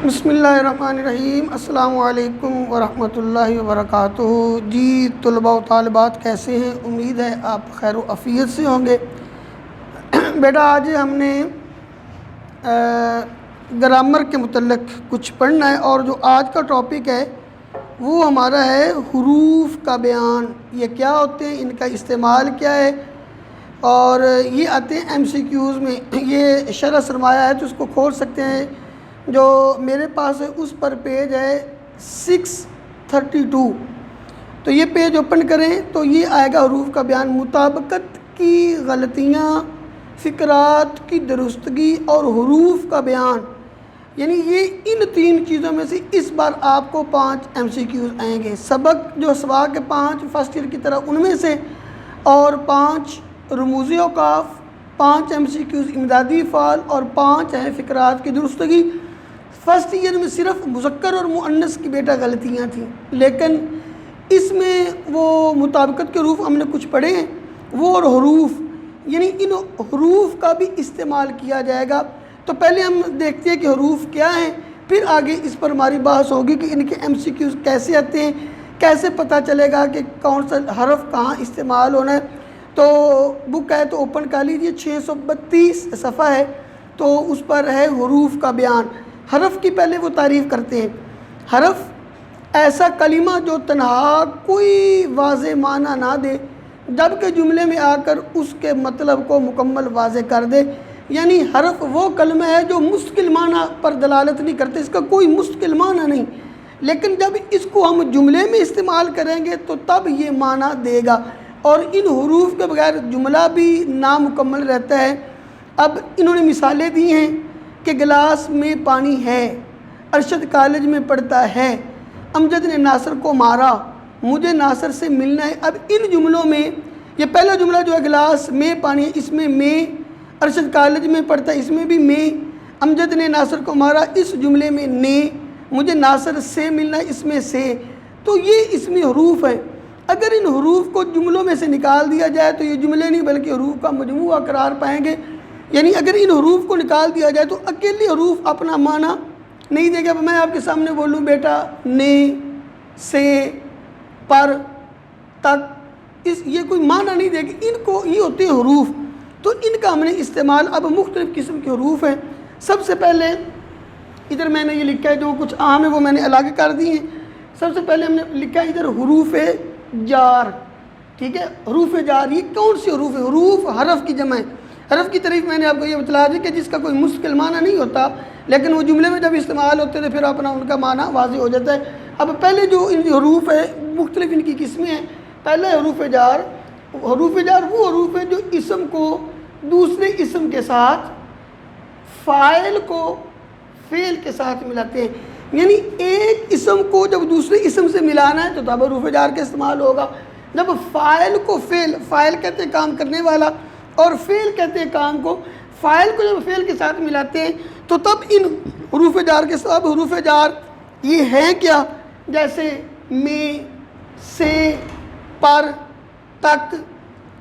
بسم اللہ الرحمن الرحیم۔ السلام علیکم ورحمۃ اللہ وبرکاتہ۔ جی طلباء و طالبات کیسے ہیں؟ امید ہے آپ خیر و عافیت سے ہوں گے۔ بیٹا آج ہم نے گرامر کے متعلق کچھ پڑھنا ہے، اور جو آج کا ٹاپک ہے وہ ہمارا ہے حروف کا بیان۔ یہ کیا ہوتے ہیں، ان کا استعمال کیا ہے، اور یہ آتے ہیں MCQs میں۔ یہ شرح سرمایہ ہے تو اس کو کھول سکتے ہیں، جو میرے پاس ہے اس پر پیج ہے 632۔ تو یہ پیج اوپن کریں تو یہ آئے گا حروف کا بیان۔ مطابقت کی غلطیاں، فقرات کی درستگی اور حروف کا بیان، یعنی یہ ان تین چیزوں میں سے اس بار آپ کو 5 MCQs آئیں گے۔ سبق جو سباق کے 5 فرسٹ ایئر کی طرح ان میں سے، اور 5 رموزی اوقاف، 5 MCQs امدادی فعل، اور 5 ہیں فقرات کی درستگی۔ فرسٹ ایئر میں صرف مذکر اور مؤنث کی بیٹا غلطیاں تھیں، لیکن اس میں وہ مطابقت کے حروف ہم نے کچھ پڑھے ہیں، وہ اور حروف، یعنی ان حروف کا بھی استعمال کیا جائے گا۔ تو پہلے ہم دیکھتے ہیں کہ حروف کیا ہیں، پھر آگے اس پر ہماری بحث ہوگی کہ ان کے MCQs کیسے آتے ہیں، کیسے پتہ چلے گا کہ کون سا حرف کہاں استعمال ہونا ہے۔ تو بک ہے تو اوپن کر لیجیے، 632 صفحہ ہے، تو اس پر ہے حروف کا بیان۔ حرف کی پہلے وہ تعریف کرتے ہیں۔ حرف ایسا کلمہ جو تنہا کوئی واضح معنی نہ دے، جبکہ جملے میں آ کر اس کے مطلب کو مکمل واضح کر دے۔ یعنی حرف وہ کلمہ ہے جو مستقل معنی پر دلالت نہیں کرتے، اس کا کوئی مستقل معنی نہیں، لیکن جب اس کو ہم جملے میں استعمال کریں گے تو تب یہ معنی دے گا، اور ان حروف کے بغیر جملہ بھی نامکمل رہتا ہے۔ اب انہوں نے مثالیں دی ہیں کہ گلاس میں پانی ہے، ارشد کالج میں پڑھتا ہے، امجد نے ناصر کو مارا، مجھے ناصر سے ملنا ہے۔ اب ان جملوں میں یہ پہلا جملہ جو ہے گلاس میں پانی ہے، اس میں میں، ارشد کالج میں پڑھتا ہے، اس میں بھی میں، امجد نے ناصر کو مارا، اس جملے میں نے، مجھے ناصر سے ملنا ہے، اس میں سے۔ تو یہ اس میں حروف ہیں۔ اگر ان حروف کو جملوں میں سے نکال دیا جائے تو یہ جملے نہیں بلکہ حروف کا مجموعہ قرار پائیں گے۔ یعنی اگر ان حروف کو نکال دیا جائے تو اکیلی حروف اپنا معنی نہیں دے گا۔ اب میں آپ کے سامنے بولوں بیٹا نے، سے، پر، تک، یہ کوئی معنی نہیں دے گی، ان کو یہ ہوتے ہیں حروف۔ تو ان کا ہم نے استعمال، اب مختلف قسم کے حروف ہیں۔ سب سے پہلے ادھر میں نے یہ لکھا ہے، جو کچھ عام ہے وہ میں نے الگ کر دی ہیں۔ سب سے پہلے ہم نے لکھا ہے ادھر حروف جار، ٹھیک ہے۔ حروف جار یہ کون سی حروف ہے؟ حروف حرف کی جمع ہے۔ حرف کی تعریف میں نے آپ کو یہ بتلا دی کہ جس کا کوئی مستقل معنی نہیں ہوتا، لیکن وہ جملے میں جب استعمال ہوتے ہیں پھر اپنا ان کا معنی واضح ہو جاتا ہے۔ اب پہلے جو ان حروف ہے، مختلف ان کی قسمیں ہیں۔ پہلے حروف جار، حروف جار وہ حروف ہیں جو اسم کو دوسرے اسم کے ساتھ، فاعل کو فعل کے ساتھ ملاتے ہیں۔ یعنی ایک اسم کو جب دوسرے اسم سے ملانا ہے تو تب حروف جار کا استعمال ہوگا۔ جب فاعل کو فعل، فاعل کہتے ہیں کام کرنے والا، اور فعل کہتے ہیں کام کو، فاعل کو جب فعل کے ساتھ ملاتے ہیں تو تب ان حروف جار کے ساتھ حروف جار یہ ہیں کیا؟ جیسے میں، سے، پر، تک،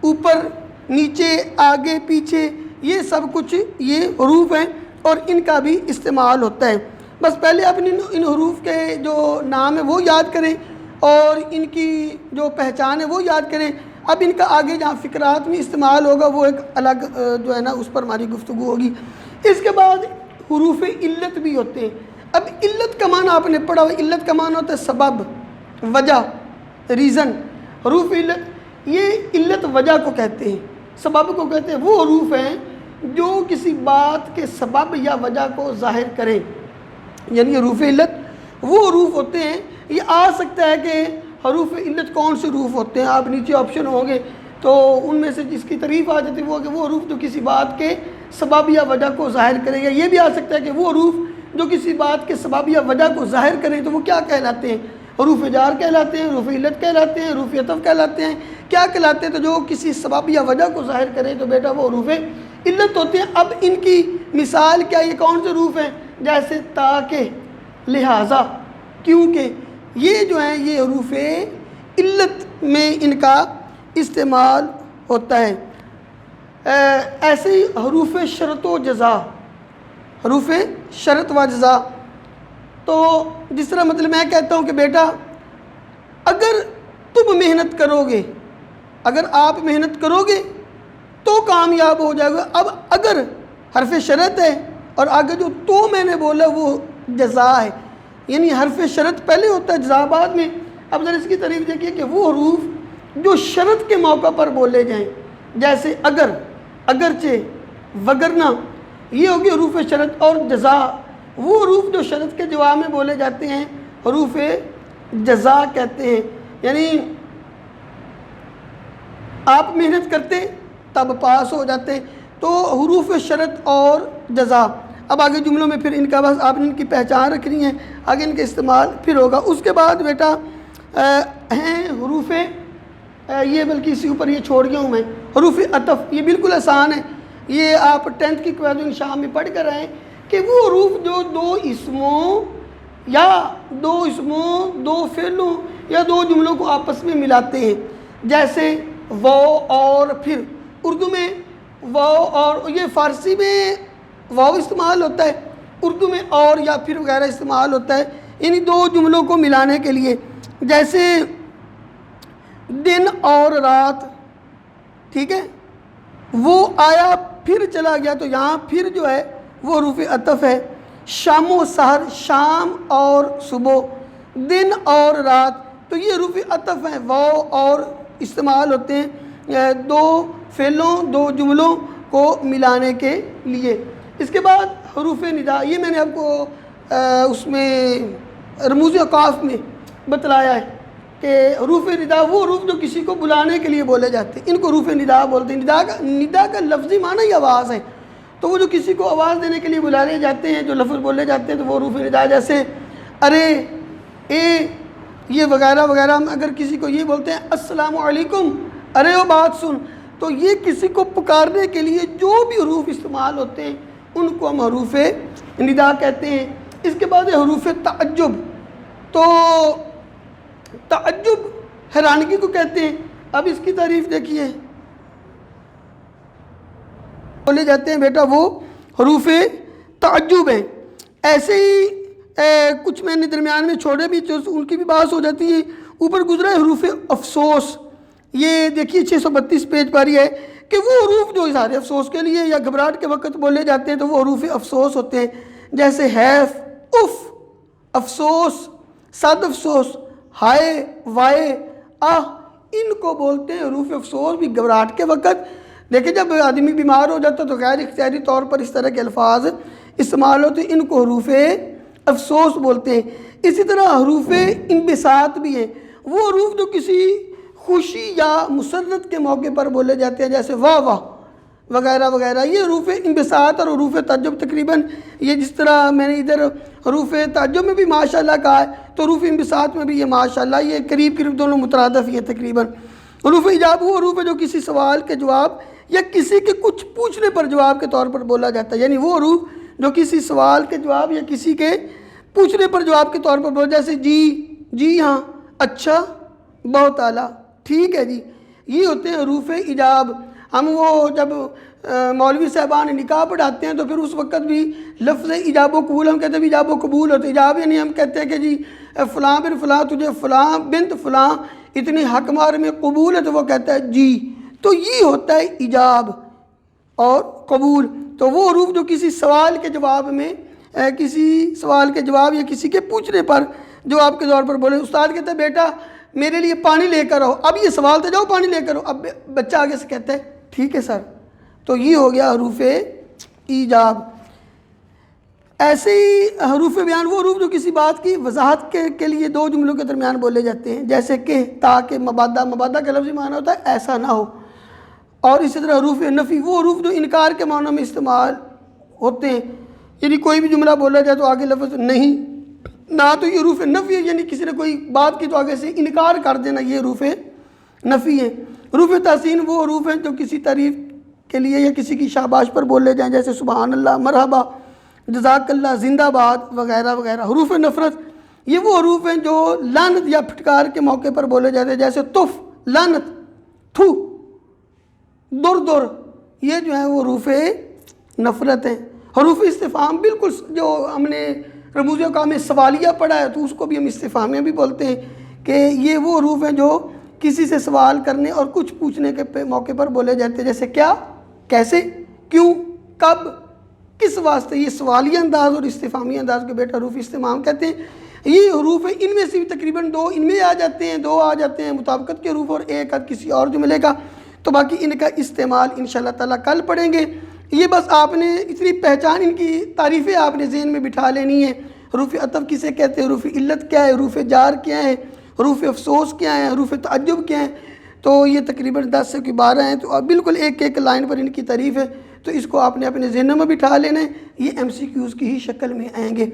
اوپر، نیچے، آگے، پیچھے، یہ سب کچھ یہ حروف ہیں، اور ان کا بھی استعمال ہوتا ہے۔ بس پہلے اپنے ان حروف کے جو نام ہے وہ یاد کریں، اور ان کی جو پہچان ہے وہ یاد کریں۔ اب ان کا آگے جہاں فقرات میں استعمال ہوگا وہ ایک الگ جو ہے نا اس پر ہماری گفتگو ہوگی۔ اس کے بعد حروف علت بھی ہوتے ہیں۔ اب علت کا معنی آپ نے پڑھا ہوا، علت کا معنی ہوتا ہے سبب، وجہ، ریزن۔ حروف علت، یہ علت وجہ کو کہتے ہیں، سبب کو کہتے ہیں۔ وہ حروف ہیں جو کسی بات کے سبب یا وجہ کو ظاہر کریں، یعنی حروف علت وہ حروف ہوتے ہیں۔ یہ آ سکتا ہے کہ حروف علت کون سے حروف ہوتے ہیں، آپ نیچے آپشن ہوں گے تو ان میں سے جس کی تعریف آ جاتی ہے وہ کہ وہ حروف جو کسی بات کے سبب یا وجہ کو ظاہر کریں گے۔ یہ بھی آ سکتا ہے کہ وہ حروف جو کسی بات کے سبب یا وجہ کو ظاہر کریں تو وہ کیا کہلاتے ہیں؟ حروف جار کہلاتے ہیں، حروف علت کہلاتے ہیں، حروف عطف کہلاتے ہیں، کیا کہلاتے ہیں؟ تو جو کسی سبب یا وجہ کو ظاہر کریں تو بیٹا وہ حروف علت ہوتے ہیں۔ اب ان کی مثال کیا، یہ کون سے حروف ہیں؟ جیسے تاکہ، لہٰذا، کیونکہ، یہ جو ہیں یہ حروف علت میں ان کا استعمال ہوتا ہے۔ ایسے ہی حروف شرط و جزا، حروف شرط و جزا، تو جس طرح مطلب میں کہتا ہوں کہ بیٹا اگر تم محنت کرو گے، اگر آپ محنت کرو گے تو کامیاب ہو جائے گا۔ اب اگر حرف شرط ہے اور آگے جو تو میں نے بولا وہ جزا ہے، یعنی حرف شرط پہلے ہوتا ہے جزا بعد میں۔ اب ذرا اس کی تعریف دیکھیے کہ وہ حروف جو شرط کے موقع پر بولے جائیں، جیسے اگر، اگرچہ، وگرنہ، یہ ہوگی حروف شرط۔ اور جزا وہ حروف جو شرط کے جواب میں بولے جاتے ہیں حروف جزا کہتے ہیں، یعنی آپ محنت کرتے تب پاس ہو جاتے۔ تو حروف شرط اور جزا، اب آگے جملوں میں پھر ان کا بس آپ نے ان کی پہچان رکھنی ہے، آگے ان کا استعمال پھر ہوگا۔ اس کے بعد بیٹا ہیں حروف یہ، بلکہ اسی اوپر یہ چھوڑ گیا ہوں میں، حروف عطف۔ یہ بالکل آسان ہے، یہ آپ 10th کی قواعد شام میں پڑھ کر آئیں کہ وہ حروف جو دو اسموں یا دو فعلوں یا دو جملوں کو آپس میں ملاتے ہیں، جیسے واو اور پھر۔ اردو میں واو اور، یہ فارسی میں واو استعمال ہوتا ہے، اردو میں اور یا پھر وغیرہ استعمال ہوتا ہے، یعنی دو جملوں کو ملانے کے لیے، جیسے دن اور رات، ٹھیک ہے، وہ آیا پھر چلا گیا، تو یہاں پھر جو ہے وہ حروف عطف ہے۔ شام و سحر، شام اور صبح، دن اور رات، تو یہ حروف عطف ہیں، واو اور استعمال ہوتے ہیں دو فعلوں دو جملوں کو ملانے کے لیے۔ اس کے بعد حروف ندا، یہ میں نے آپ کو اس میں رموز اوقاف میں بتلایا ہے کہ حروف ندا وہ حروف جو کسی کو بلانے کے لیے بولے جاتے ہیں، ان کو حروف ندا بولتے ہیں۔ ندا کا لفظی معنی ہی آواز ہے، تو وہ جو کسی کو آواز دینے کے لیے بلانے جاتے ہیں، جو لفظ بولے جاتے ہیں، تو وہ حروف ندا، جیسے ارے، اے، یہ وغیرہ وغیرہ۔ ہم اگر کسی کو یہ بولتے ہیں السلام علیکم، ارے وہ بات سن، تو یہ کسی کو پکارنے کے لیے جو بھی حروف استعمال ہوتے ہیں ان کو ہم حروف ندا کہتے ہیں۔ اس کے بعد حروف تعجب، تو تعجب حیرانگی کو کہتے ہیں۔ اب اس کی تعریف دیکھیے، بولے جاتے ہیں بیٹا وہ حروف تعجب ہیں۔ ایسے ہی کچھ میں نے درمیان میں چھوڑے بھی، جو ان کی بھی بات ہو جاتی ہے۔ اوپر گزرا ہے حروف افسوس، یہ دیکھیے 632 پیج پر ہی ہے کہ وہ حروف جو اظہار افسوس کے لیے یا گھبراہٹ کے وقت بولے جاتے ہیں تو وہ حروف افسوس ہوتے ہیں، جیسے حیف، اف، افسوس، صد افسوس، ہائے، وائے، آہ، ان کو بولتے ہیں حروف افسوس بھی گھبراہٹ کے وقت۔ دیکھیں جب آدمی بیمار ہو جاتا تو غیر اختیاری طور پر اس طرح کے الفاظ استعمال ہوتے ہیں، ان کو حروف افسوس بولتے ہیں۔ اسی طرح حروف انبساط بھی ہیں، وہ حروف جو کسی خوشی یا مسرت کے موقع پر بولے جاتے ہیں، جیسے واہ واہ وغیرہ وغیرہ۔ یہ حروف انبساط اور حروف تعجب تقریباً، یہ جس طرح میں نے ادھر حروف تعجب میں بھی ماشاءاللہ کہا ہے، تو حروف انبساط میں بھی یہ ماشاءاللہ، یہ قریب قریب دونوں مترادف ہیں تقریباً۔ حروف ایجاب وہ حروف ہے جو کسی سوال کے جواب یا کسی کے کچھ پوچھنے پر جواب کے طور پر بولا جاتا ہے، یعنی وہ حروف جو کسی سوال کے جواب یا کسی کے پوچھنے پر جواب کے طور پر بولا، جیسے جی، جی ہاں، اچھا، بہت اعلیٰ، ٹھیک ہے جی، یہ ہوتے ہیں حروف ایجاب۔ ہم وہ جب مولوی صاحبان نکاح پڑھاتے ہیں تو پھر اس وقت بھی لفظ ایجاب و قبول ہم کہتے ہیں ایجاب و قبول ہوتے، ایجاب یعنی ہم کہتے ہیں کہ جی فلاں بن فلاں تجھے فلاں بنت فلاں اتنی حق مار میں قبول ہے، تو وہ کہتا ہے جی، تو یہ ہوتا ہے ایجاب اور قبول۔ تو وہ حروف جو کسی سوال کے جواب میں، کسی سوال کے جواب یا کسی کے پوچھنے پر جواب کے طور پر بولے۔ استاد کہتا ہے بیٹا میرے لیے پانی لے کر آؤ، اب یہ سوال تھا جاؤ پانی لے کر آؤ، اب بچہ آگے سے کہتا ہے ٹھیک ہے سر، تو یہ ہو گیا حروف ایجاب۔ ایسے ہی حروف بیان وہ حروف جو کسی بات کی وضاحت کے لیے دو جملوں کے درمیان بولے جاتے ہیں، جیسے کہ، تاکہ، مبادہ۔ مبادہ کا لفظی معنی ہوتا ہے ایسا نہ ہو۔ اور اسی طرح حروف نفی وہ حروف جو انکار کے معنی میں استعمال ہوتے ہیں، یعنی کوئی بھی جملہ بولا جائے تو آگے لفظ نہیں نہ، تو یہ حروف نفی ہے، یعنی کسی نے کوئی بات کی تو آگے سے انکار کر دینا، یہ حروف نفی ہیں۔ حروف تحسین وہ حروف ہیں جو کسی تعریف کے لیے یا کسی کی شاباش پر بولے جائیں، جیسے سبحان اللہ، مرحبا، جزاک اللہ، زندہ باد وغیرہ وغیرہ۔ حروف نفرت یہ وہ حروف ہیں جو لعنت یا پھٹکار کے موقع پر بولے جاتے ہیں، جیسے تف، لعنت، تھو، در در، یہ جو ہیں وہ حروف نفرت ہیں۔ حروف استفہام بالکل جو ہم نے رموز اوقاف میں سوالیہ پڑھا ہے تو اس کو بھی ہم استفہامیہ بھی بولتے ہیں کہ یہ وہ حروف ہیں جو کسی سے سوال کرنے اور کچھ پوچھنے کے موقع پر بولے جاتے ہیں، جیسے کیا، کیسے، کیوں، کب، کس واسطے۔ یہ سوالیہ انداز اور استفہامی انداز کے بیٹا حروف استفہام کہتے ہیں۔ یہ حروف ہیں، ان میں سے بھی تقریباً 2 ان میں آ جاتے ہیں، 2 آ جاتے ہیں مطابقت کے حروف اور 1 کسی اور جملے کا، تو باقی ان کا استعمال انشاءاللہ تعالیٰ کل پڑھیں گے۔ یہ بس آپ نے اتنی پہچان، ان کی تعریفیں آپ نے ذہن میں بٹھا لینی ہیں۔ حروف عطف کسے کہتے ہیں، حروف علت کیا ہے، حروف جار کیا ہے، حروف افسوس کیا ہیں، حروف تعجب کیا ہیں، تو یہ تقریباً 10 سے 12 ہیں، تو اب بالکل ایک لائن پر ان کی تعریف ہے، تو اس کو آپ نے اپنے ذہنوں میں بٹھا لینا ہے۔ یہ MCQs کی ہی شکل میں آئیں گے۔